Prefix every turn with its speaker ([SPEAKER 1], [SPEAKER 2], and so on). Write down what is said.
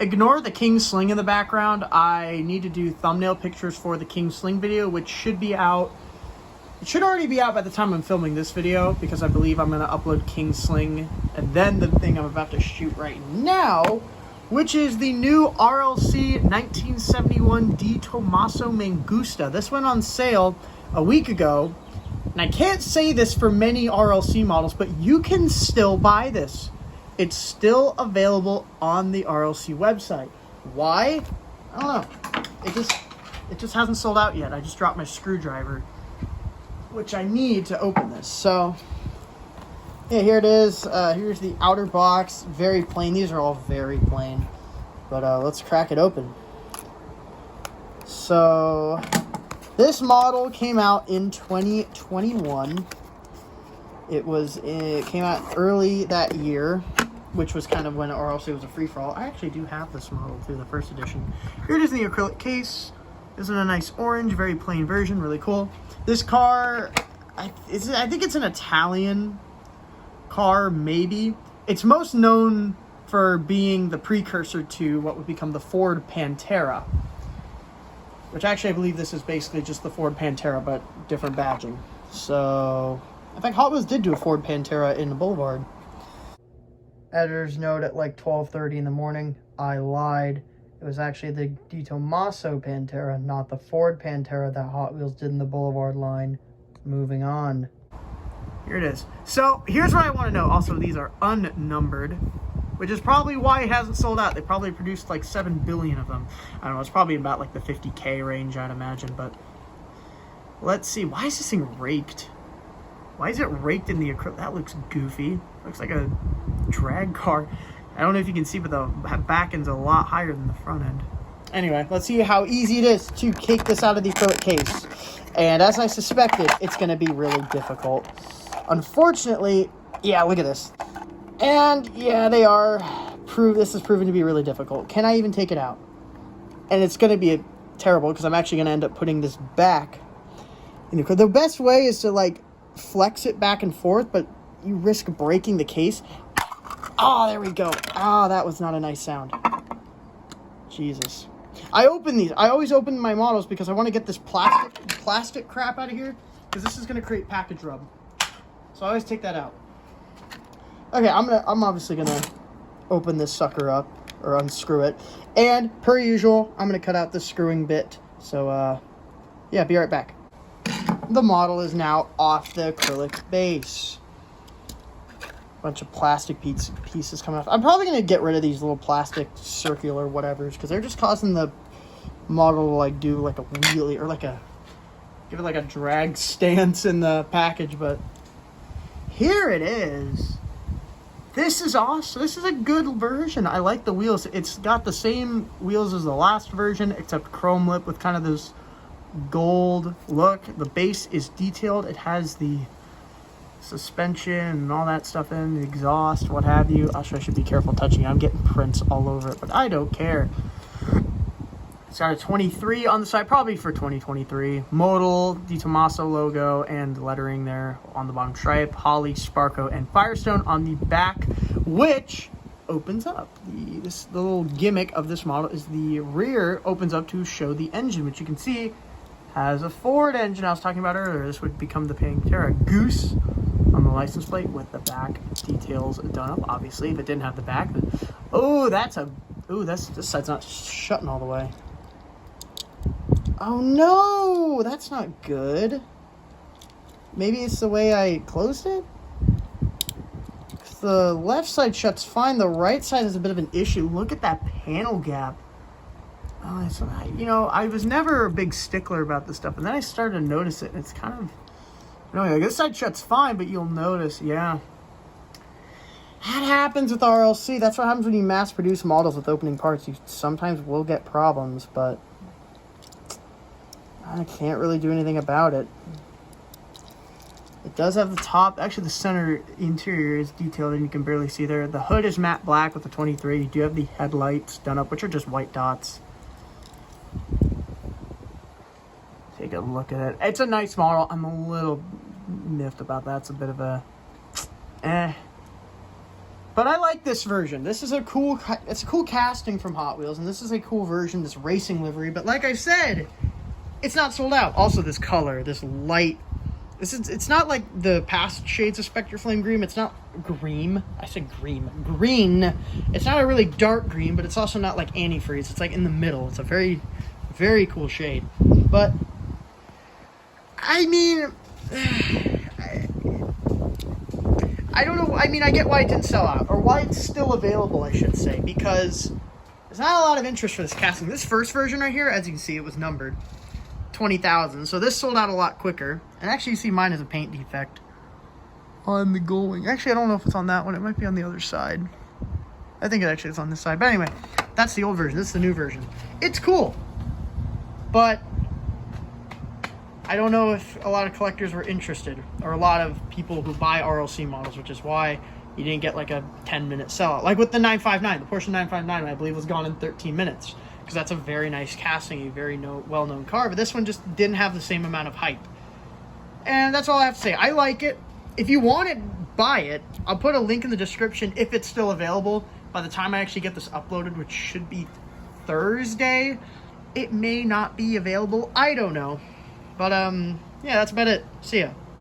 [SPEAKER 1] ignore the King Sling in the background. I need to do thumbnail pictures for the King Sling video, which should be out. It should already be out by the time I'm filming this video, because I believe I'm going to upload King Sling and then the thing I'm about to shoot right now, which is the new RLC 1971 D Tomaso Mangusta. This went on sale a week ago, and I can't say this for many RLC models, but you can still buy this. It's still available on the RLC website. Why? I don't know. It just hasn't sold out yet. I just dropped my screwdriver, which I need to open this. So, yeah, here it is. Here's the outer box. Very plain. These are all very plain. But let's crack it open. So, this model came out in 2021. It came out early that year, which was kind of when RLC was a free-for-all. I actually do have this model too, the first edition. Here it is in the acrylic case. This is a nice orange, very plain version, really cool. This car, I think it's an Italian car, maybe. It's most known for being the precursor to what would become the Ford Pantera, which actually I believe this is basically just the Ford Pantera, but different badging. So, in fact, Hot Wheels did do a Ford Pantera in the Boulevard. Editor's note at like 12:30 in the morning. I lied. It was actually the Di Tomaso Pantera, not the Ford Pantera that Hot Wheels did in the Boulevard line. Moving on. Here it is. So, here's what I want to know. Also, these are unnumbered, which is probably why it hasn't sold out. They probably produced like 7 billion of them. I don't know. It's probably about like the 50K range, I'd imagine. But let's see. Why is this thing raked? Why is it raked in the acrylic? That looks goofy. Looks like a drag car. I don't know if you can see, but the back end's a lot higher than the front end. Anyway, let's see how easy it is to take this out of the acrylic case. And as I suspected, it's going to be really difficult. Unfortunately, yeah, look at this. And yeah, this is proven to be really difficult. Can I even take it out? And it's going to be terrible, because I'm actually going to end up putting this back in the best way is to like flex it back and forth, but you risk breaking the case. Oh, there we go. Oh, that was not a nice sound. Jesus. I open these. I always open my models because I want to get this plastic crap out of here, because this is going to create package rub. So I always take that out. Okay, I'm obviously going to open this sucker up, or unscrew it. And per usual, I'm going to cut out the screwing bit. So yeah, be right back. The model is now off the acrylic base. Bunch of plastic pieces coming off. I'm probably going to get rid of these little plastic circular whatevers, because they're just causing the model to like do like a wheelie, or like give it like a drag stance in the package. But here it is. This is awesome. This is a good version. I like the wheels. It's got the same wheels as the last version, except chrome lip with kind of this gold look. The base is detailed. It has the suspension and all that stuff in, the exhaust, what have you. I should be careful touching it. I'm getting prints all over it, but I don't care. It's got a 23 on the side, probably for 2023. Modal, Di Tomaso logo, and lettering there on the bottom stripe. Holly, Sparko, and Firestone on the back, which opens up. The little gimmick of this model is the rear opens up to show the engine, which you can see has a Ford engine I was talking about earlier. This would become the Pantera Goose on the license plate with the back details done up. Obviously, if it didn't have the back, then this side's not shutting all the way. Oh no, that's not good. Maybe it's the way I closed it? The left side shuts fine. The right side is a bit of an issue. Look at that panel gap. You know, I was never a big stickler about this stuff, and then I started to notice it, and it's kind of, like this side shuts fine, but you'll notice, yeah. That happens with RLC. That's what happens when you mass produce models with opening parts. You sometimes will get problems, but I can't really do anything about it. It does have the top, actually the center interior is detailed and you can barely see there. The hood is matte black with the 23. You do have the headlights done up, which are just white dots. Take a look at it. It's a nice model. I'm a little miffed about that. It's a bit of a But I like this version. This is it's a cool casting from Hot Wheels, and this is a cool version, this racing livery. But like I said, it's not sold out. Also, this color, this light, it's not like the past shades of Spectre Flame Green. It's not green. I said green. Green. It's not a really dark green, but it's also not like antifreeze. It's like in the middle. It's a very, very cool shade. But I mean, I don't know. I mean, I get why it didn't sell out, or why it's still available, I should say, because there's not a lot of interest for this casting. This first version right here, as you can see, it was numbered 20,000. So this sold out a lot quicker. And actually, you see mine has a paint defect on the Gullwing. Actually, I don't know if it's on that one. It might be on the other side. I think it actually is on this side. But anyway, that's the old version. This is the new version. It's cool. But I don't know if a lot of collectors were interested, or a lot of people who buy RLC models, which is why you didn't get like a 10-minute sellout. Like with the 959, the Porsche 959, I believe was gone in 13 minutes, because that's a very nice casting, a very well-known car, but this one just didn't have the same amount of hype. And that's all I have to say. I like it. If you want it, buy it. I'll put a link in the description if it's still available. By the time I actually get this uploaded, which should be Thursday, it may not be available. I don't know. But, yeah, that's about it. See ya.